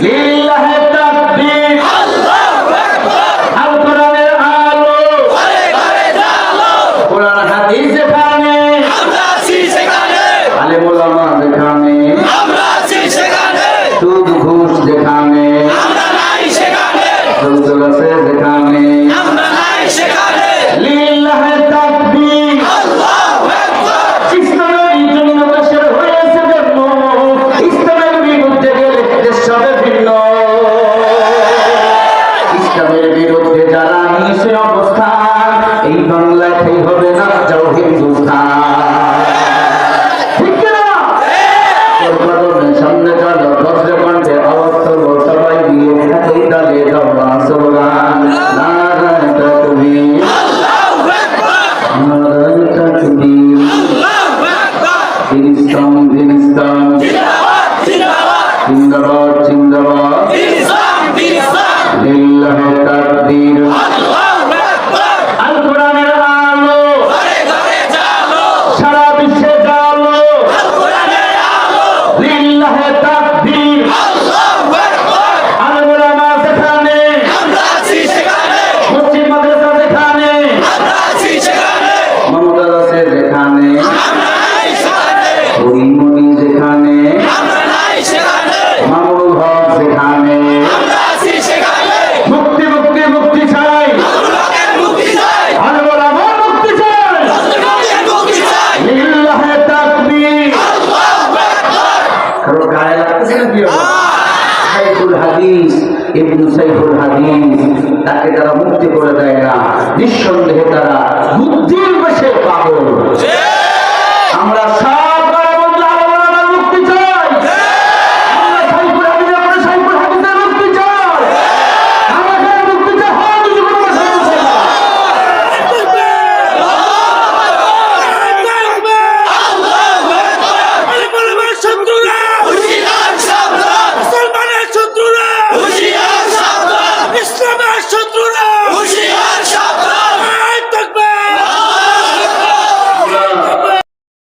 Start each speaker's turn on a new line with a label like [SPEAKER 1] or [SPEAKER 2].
[SPEAKER 1] লিল্লাহি তাকবীর, আল্লাহু আকবার। আল কোরআনের আলো ঘরে ঘরে জালো, কোরআন হাদিস যেখানে আমরা আছি সেখানে, আলেম ওলামা যেখানে আমরা আছি সেখানে, সুদ ঘুষ যেখানে আমরা নাই সেখানে, জলসা আছে যেখানে আমরা নাই সেখানে। লিল্লাহি তাকবীর, আল্লাহু আকবার। ইসলামের জন্য দেশের হয়েছে জন্ম, ইসলামের বিরুদ্ধে গেলে দেশ হবে ভিন্ন। ইসলামের বিরুদ্ধে যারা নিয়েছে অবস্থান, এই বাংলায় ঠাই হবে না, যাও হিন্দুস্তান। ঠিক না? কদমের সামনে চলো, বজ্র কণ্ঠে আওয়াজ তোলো, সবাই দিয়ে একই তালে দাও না স্লোগান, নারায়ে তাকবীর, আল্লাহু আকবার, নারায়ে তাকবীর, আল্লাহু আকবার। দিন ইসলাম, দিন ইসলাম, জিন্দাবাদ জিন্দাবাদ, জিন্দাবাদ জিন্দাবাদ, দিন ইসলাম, দিন ইসলাম। লিল্লাহি তাকবীর, আল্লাহু আকবার। আল কোরআনের আলো ঘরে ঘরে জালো, সারা বিশ্বে জালো, আল কোরআনের আলো। লিল্লাহি তাকবীর, আল্লাহু আকবার। আলেম ওলামা যেখানে আমরা আছি সেখানে, মসজিদ মাদ্রাসা যেখানে আমরা আছি সেখানে, মমতাজ আছে যেখানে আমরা নাই সেখানে, হরিমণি যেখানে আমরা নাই সেখানে, মামুনুল হক যেখানে আমরা আছি সেখানে। মুক্তি মুক্তি মুক্তি চাই, লোকের মুক্তি চাই, আলেম ওলামার মুক্তি চাই, লোকের মুক্তি চাই। লিল্লাহি তাকবীর, আল্লাহু আকবার। কারো গায়ে লাগতেছে না কি? সাইফুল হাদিস, ইবনু সাইফুল হাদিস, তাকে যারা মুক্তি করে দেয় না, নিঃসন্দেহে তারা বুদ্ধির বশে পাগল। আমরা